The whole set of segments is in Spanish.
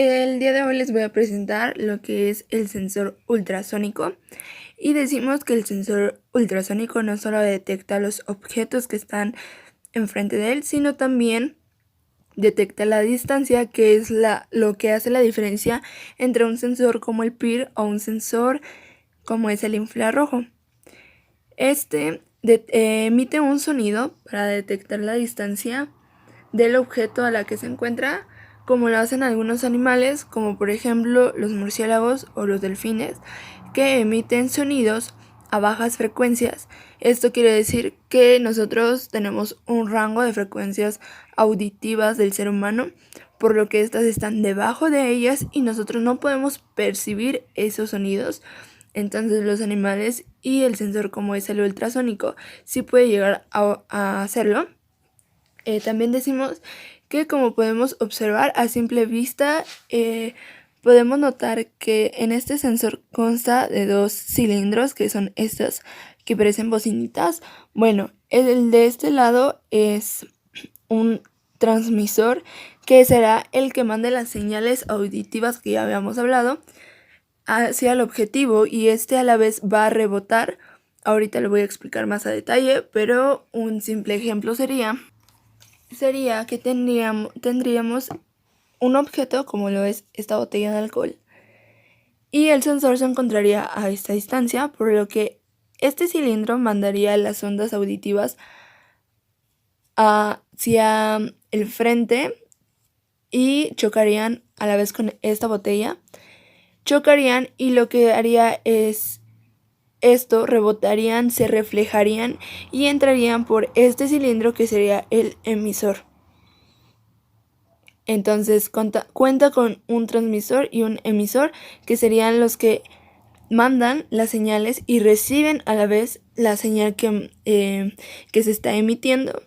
El día de hoy les voy a presentar lo que es el sensor ultrasónico. Y decimos que el sensor ultrasónico no solo detecta los objetos que están enfrente de él, sino también detecta la distancia, que es lo que hace la diferencia entre un sensor como el PIR o un sensor como es el infrarrojo. Emite un sonido para detectar la distancia del objeto a la que se encuentra, como lo hacen algunos animales, como por ejemplo los murciélagos o los delfines, que emiten sonidos a bajas frecuencias. Esto quiere decir que nosotros tenemos un rango de frecuencias auditivas del ser humano, por lo que estas están debajo de ellas y nosotros no podemos percibir esos sonidos. Entonces los animales y el sensor como es el ultrasónico sí puede llegar a hacerlo. También decimos que, como podemos observar a simple vista, podemos notar que en este sensor consta de dos cilindros, que son estos que parecen bocinitas. Bueno, el de este lado es un transmisor, que será el que mande las señales auditivas que ya habíamos hablado hacia el objetivo, y este a la vez va a rebotar. Ahorita lo voy a explicar más a detalle, pero un simple ejemplo sería que tendríamos un objeto como lo es esta botella de alcohol, y el sensor se encontraría a esta distancia, por lo que este cilindro mandaría las ondas auditivas hacia el frente y chocarían a la vez con esta botella. Chocarían, y lo que haría es esto: rebotarían, se reflejarían y entrarían por este cilindro, que sería el emisor. Entonces cuenta con un transmisor y un emisor, que serían los que mandan las señales y reciben a la vez la señal que se está emitiendo.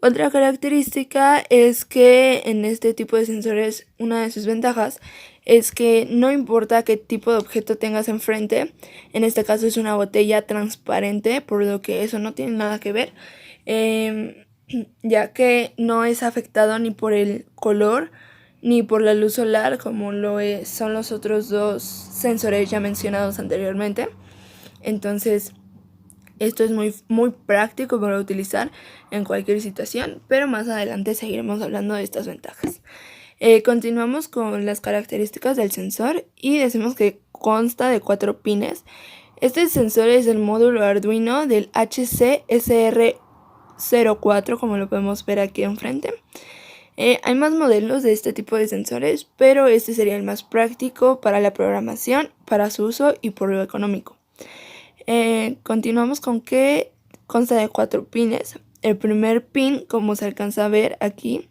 Otra característica es que en este tipo de sensores, una de sus ventajas es que no importa qué tipo de objeto tengas enfrente, en este caso es una botella transparente, por lo que eso no tiene nada que ver, ya que no es afectado ni por el color ni por la luz solar, como son los otros dos sensores ya mencionados anteriormente. Entonces, esto es muy práctico para utilizar en cualquier situación, pero más adelante seguiremos hablando de estas ventajas. Continuamos con las características del sensor y decimos que consta de 4 pines. Este sensor es el módulo Arduino del HC-SR04, como lo podemos ver aquí enfrente. Hay más modelos de este tipo de sensores, pero este sería el más práctico para la programación, para su uso y por lo económico. Continuamos con que consta de 4 pines. El primer pin, como se alcanza a ver aquí,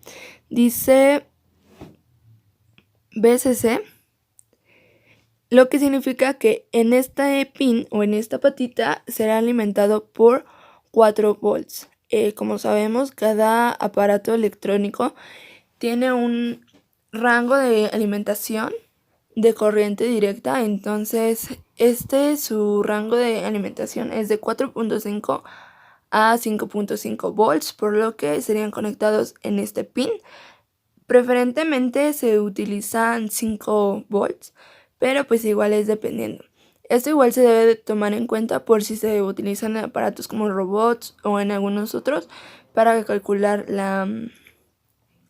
dice BCC, lo que significa que en este pin o en esta patita será alimentado por 4 volts. Como sabemos, cada aparato electrónico tiene un rango de alimentación de corriente directa, entonces su rango de alimentación es de 4.5 a 5.5 volts, por lo que serían conectados en este pin. Preferentemente se utilizan 5 volts, pero pues igual es dependiendo. Esto igual se debe de tomar en cuenta por si se utilizan en aparatos como robots o en algunos otros, para calcular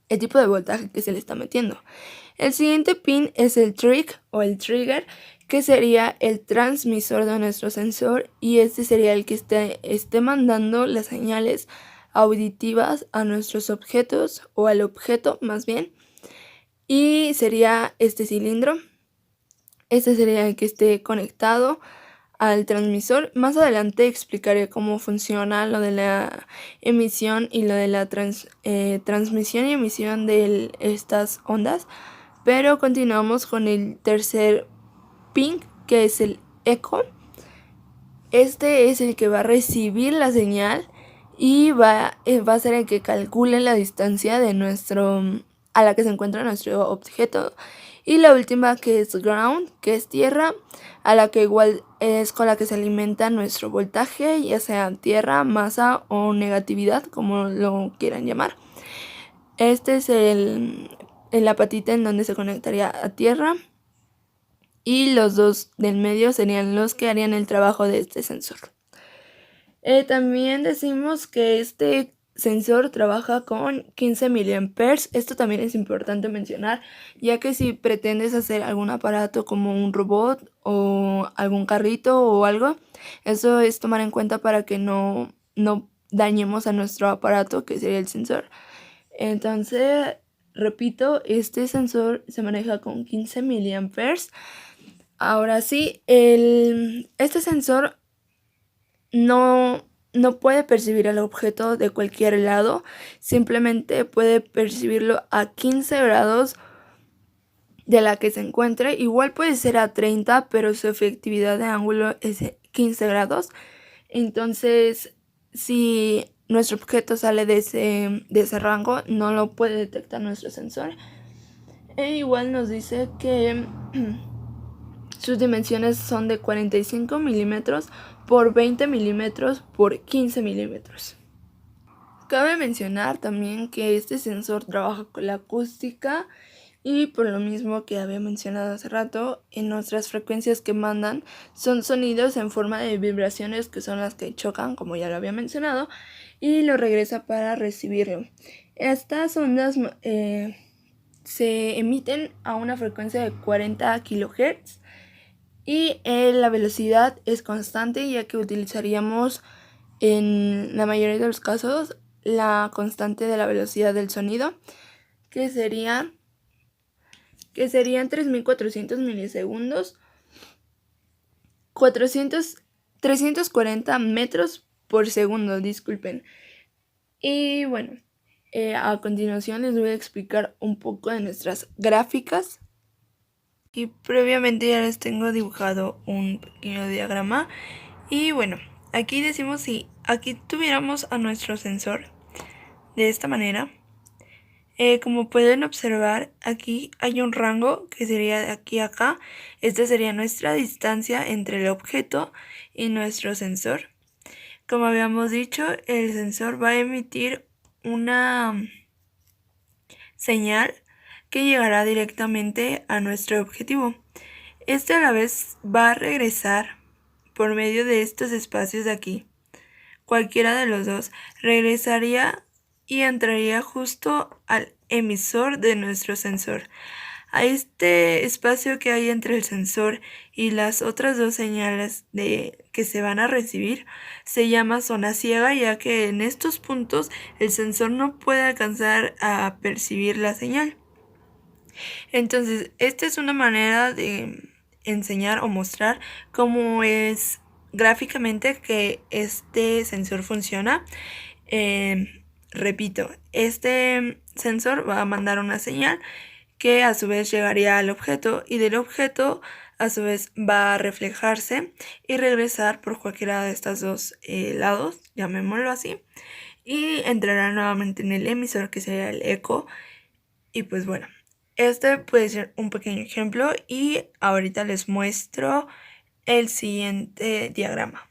el tipo de voltaje que se le está metiendo. El siguiente pin es el trigger, que sería el transmisor de nuestro sensor, y este sería el que esté mandando las señales auditivas a nuestros objetos, o al objeto más bien, y sería este cilindro. Este sería el que esté conectado al transmisor. Más adelante explicaré cómo funciona lo de la emisión y lo de la transmisión y emisión de estas ondas. Pero continuamos con el tercer pin, que es el eco. Este es el que va a recibir la señal y va a ser el que calcule la distancia a la que se encuentra nuestro objeto. Y la última, que es ground, que es tierra, a la que igual es con la que se alimenta nuestro voltaje, ya sea tierra, masa o negatividad, como lo quieran llamar. Este es el en la patita en donde se conectaría a tierra, y los dos del medio serían los que harían el trabajo de este sensor. También decimos que este sensor trabaja con 15 miliamperes. Esto también es importante mencionar, ya que si pretendes hacer algún aparato como un robot o algún carrito o algo, eso es tomar en cuenta para que no dañemos a nuestro aparato, que sería el sensor. Entonces, repito, este sensor se maneja con 15 miliamperes. Ahora sí, este sensor no puede percibir el objeto de cualquier lado, simplemente puede percibirlo a 15 grados de la que se encuentre. Igual puede ser a 30, pero su efectividad de ángulo es de 15 grados. Entonces, si nuestro objeto sale de ese rango, no lo puede detectar nuestro sensor. E igual nos dice que sus dimensiones son de 45 milímetros por 20 milímetros por 15 milímetros. Cabe mencionar también que este sensor trabaja con la acústica y por lo mismo que había mencionado hace rato, en nuestras frecuencias que mandan son sonidos en forma de vibraciones, que son las que chocan, como ya lo había mencionado, y lo regresa para recibirlo. Estas ondas se emiten a una frecuencia de 40 kHz y la velocidad es constante, ya que utilizaríamos en la mayoría de los casos la constante de la velocidad del sonido, que serían 3.400 milisegundos, 340 metros por segundo, disculpen. Y bueno, a continuación les voy a explicar un poco de nuestras gráficas. Y previamente ya les tengo dibujado un pequeño diagrama. Y bueno, aquí decimos si aquí tuviéramos a nuestro sensor de esta manera. Como pueden observar, aquí hay un rango que sería de aquí a acá. Esta sería nuestra distancia entre el objeto y nuestro sensor. Como habíamos dicho, el sensor va a emitir una señal que llegará directamente a nuestro objetivo. Este a la vez va a regresar por medio de estos espacios de aquí. Cualquiera de los dos regresaría y entraría justo al emisor de nuestro sensor. A este espacio que hay entre el sensor y las otras dos señales que se van a recibir se llama zona ciega, ya que en estos puntos el sensor no puede alcanzar a percibir la señal. Entonces, esta es una manera de enseñar o mostrar cómo es gráficamente que este sensor funciona. Repito, este sensor va a mandar una señal que a su vez llegaría al objeto, y del objeto a su vez va a reflejarse y regresar por cualquiera de estos dos lados, llamémoslo así, y entrará nuevamente en el emisor, que sería el eco. Y pues bueno, este puede ser un pequeño ejemplo y ahorita les muestro el siguiente diagrama.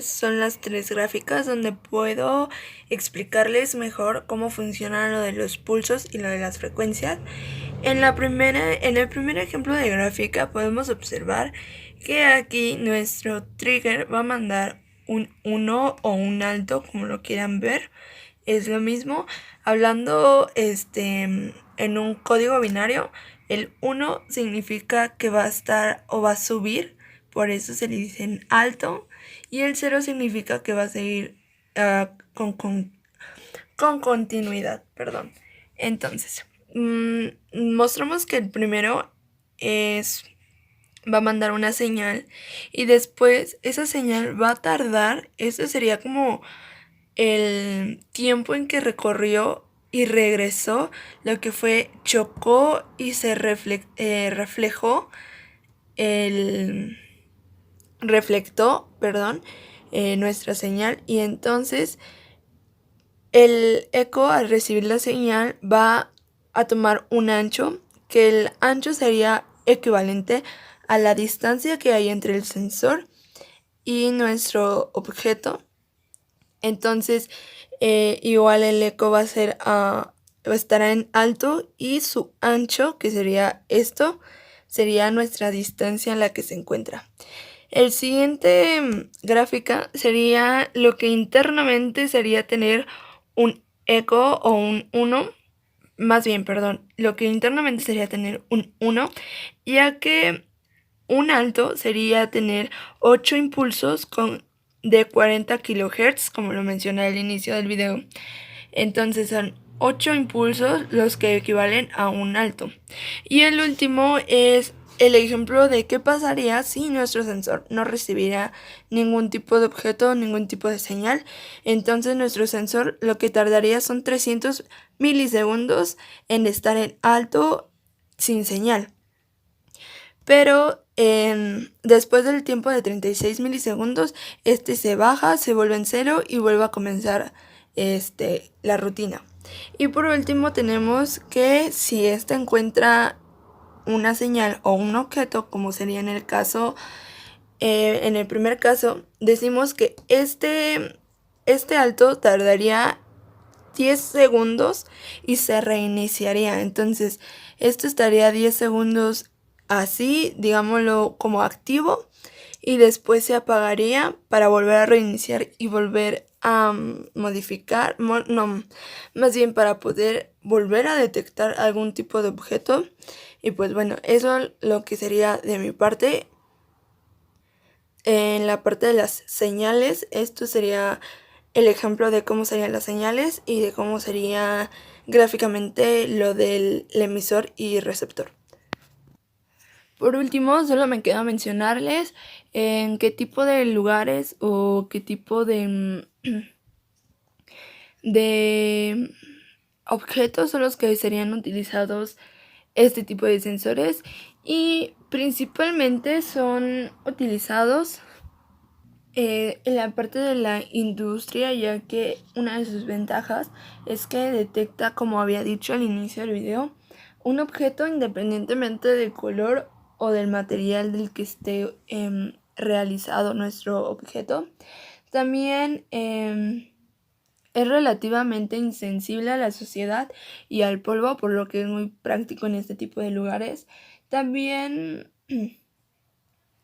Son las tres gráficas donde puedo explicarles mejor cómo funciona lo de los pulsos y lo de las frecuencias. En el primer ejemplo de gráfica podemos observar que aquí nuestro trigger va a mandar un 1 o un alto, como lo quieran ver. Es lo mismo. Hablando en un código binario, el 1 significa que va a estar o va a subir, por eso se le dice en alto, y el 0 significa que va a seguir con continuidad, perdón. Entonces, mostramos que el primero va a mandar una señal y después esa señal va a tardar. Eso sería como el tiempo en que recorrió y regresó, lo que fue chocó y se reflectó nuestra señal, y entonces el eco al recibir la señal va a tomar un ancho, que el ancho sería equivalente a la distancia que hay entre el sensor y nuestro objeto. Entonces igual el eco va a ser a estará en alto y su ancho, que sería esto, sería nuestra distancia en la que se encuentra. El siguiente gráfica sería lo que internamente sería tener un eco o un 1, más bien, perdón, lo que internamente sería tener un 1, ya que un alto sería tener 8 impulsos de 40 kHz, como lo mencioné al inicio del video. Entonces son 8 impulsos los que equivalen a un alto. Y el último es el ejemplo de qué pasaría si nuestro sensor no recibiera ningún tipo de objeto, ningún tipo de señal. Entonces nuestro sensor lo que tardaría son 300 milisegundos en estar en alto sin señal. Pero después del tiempo de 36 milisegundos, este se baja, se vuelve en cero y vuelve a comenzar la rutina. Y por último tenemos que si ésta encuentra una señal o un objeto, como sería en el caso, en el primer caso, decimos que este alto tardaría 10 segundos y se reiniciaría. Entonces, esto estaría 10 segundos así, digámoslo como activo, y después se apagaría para volver a reiniciar y volver a modificar, no, más bien para poder volver a detectar algún tipo de objeto. Y pues bueno, eso es lo que sería de mi parte. En la parte de las señales, esto sería el ejemplo de cómo serían las señales y de cómo sería gráficamente lo del emisor y receptor. Por último, solo me queda mencionarles en qué tipo de lugares o qué tipo de objetos son los que serían utilizados este tipo de sensores, y principalmente son utilizados en la parte de la industria, ya que una de sus ventajas es que detecta, como había dicho al inicio del video, un objeto independientemente del color o del material del que esté realizado nuestro objeto. También es relativamente insensible a la suciedad y al polvo, por lo que es muy práctico en este tipo de lugares. También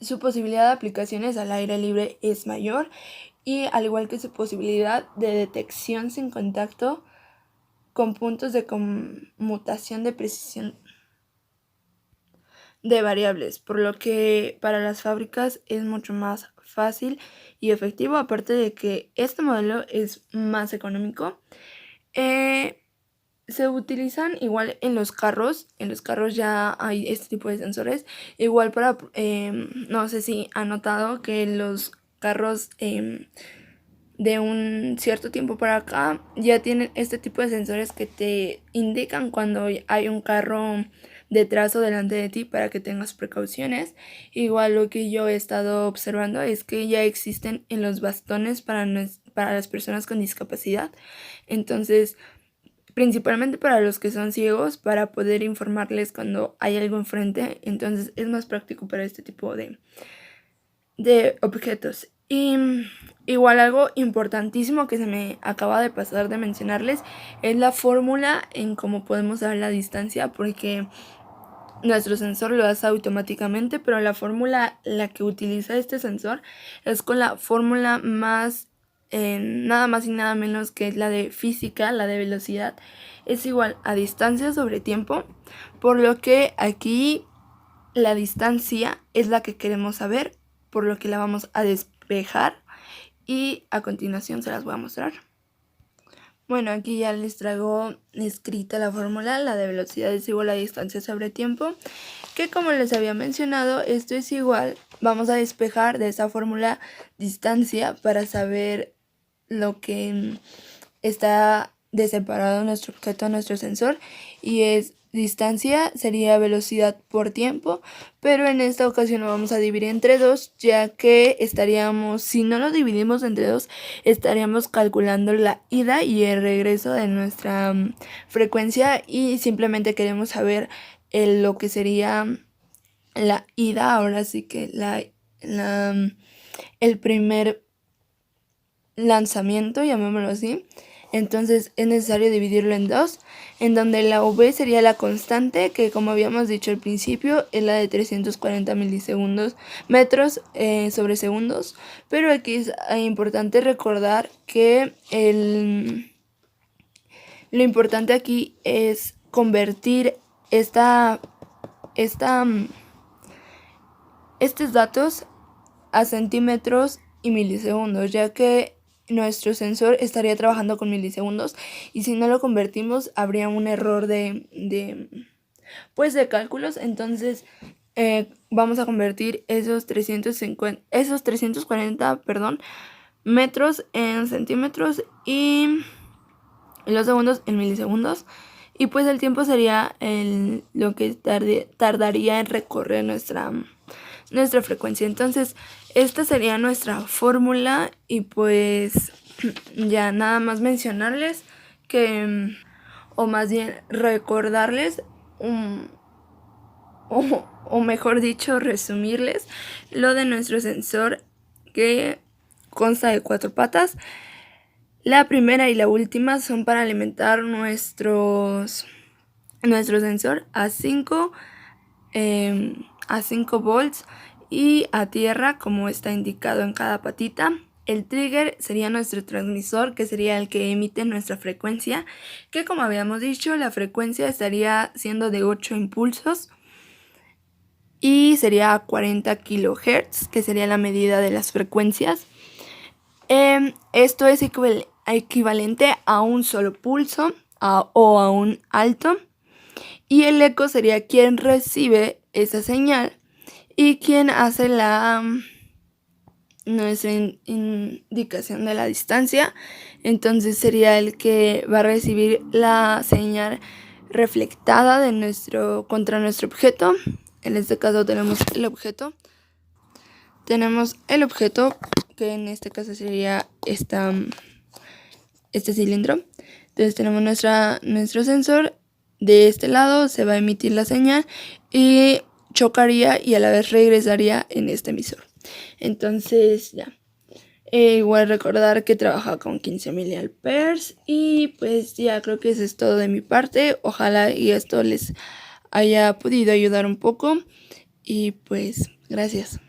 su posibilidad de aplicaciones al aire libre es mayor, y al igual que su posibilidad de detección sin contacto con puntos de conmutación de precisión de variables, por lo que para las fábricas es mucho más fácil y efectivo, aparte de que este modelo es más económico. Se utilizan igual en los carros ya hay este tipo de sensores, igual para, no sé si han notado que los carros de un cierto tiempo para acá ya tienen este tipo de sensores que te indican cuando hay un carro detrás o delante de ti para que tengas precauciones. Igual lo que yo he estado observando es que ya existen en los bastones para las personas con discapacidad. Entonces, principalmente para los que son ciegos, para poder informarles cuando hay algo enfrente. Entonces es más práctico para este tipo de objetos. Y igual algo importantísimo que se me acaba de pasar de mencionarles es la fórmula en cómo podemos dar la distancia, porque nuestro sensor lo hace automáticamente, pero la fórmula la que utiliza este sensor es con la fórmula más, nada más y nada menos que es la de física, la de velocidad, es igual a distancia sobre tiempo, por lo que aquí la distancia es la que queremos saber, por lo que la vamos a despejar y a continuación se las voy a mostrar. Bueno, aquí ya les traigo escrita la fórmula. La de velocidad es igual a distancia sobre tiempo, que como les había mencionado, esto es igual, vamos a despejar de esa fórmula distancia para saber lo que está de separado nuestro objeto, nuestro sensor, y es distancia sería velocidad por tiempo, pero en esta ocasión lo vamos a dividir entre dos, ya que estaríamos, si no lo dividimos entre dos, estaríamos calculando la ida y el regreso de nuestra frecuencia, y simplemente queremos saber lo que sería la ida, ahora sí que el primer lanzamiento, llamémoslo así. Entonces es necesario dividirlo en dos, en donde la V sería la constante, que como habíamos dicho al principio es la de 340 milisegundos metros sobre segundos, pero aquí es importante recordar que lo importante aquí es convertir estos datos a centímetros y milisegundos, ya que nuestro sensor estaría trabajando con milisegundos y si no lo convertimos habría un error de cálculos. Entonces vamos a convertir esos 340 metros en centímetros y los segundos en milisegundos, y pues el tiempo sería lo que tardaría en recorrer nuestra frecuencia. Entonces esta sería nuestra fórmula y pues ya nada más mencionarles que, o más bien recordarles, o mejor dicho resumirles lo de nuestro sensor, que consta de 4 patas. La primera y la última son para alimentar nuestro sensor a 5 volts y a tierra, como está indicado en cada patita. El trigger sería nuestro transmisor, que sería el que emite nuestra frecuencia, que como habíamos dicho, la frecuencia estaría siendo de 8 impulsos y sería a 40 kHz, que sería la medida de las frecuencias. Esto es equivalente a un solo pulso o a un alto, y el eco sería quien recibe esa señal y quien hace nuestra indicación de la distancia. Entonces sería el que va a recibir la señal reflectada contra nuestro objeto. En este caso tenemos el objeto, que en este caso sería este cilindro. Entonces tenemos nuestro sensor. De este lado se va a emitir la señal y chocaría y a la vez regresaría en este emisor. Entonces ya. Igual recordar que trabaja con 15 miliamperes y pues ya creo que eso es todo de mi parte. Ojalá y esto les haya podido ayudar un poco y pues gracias.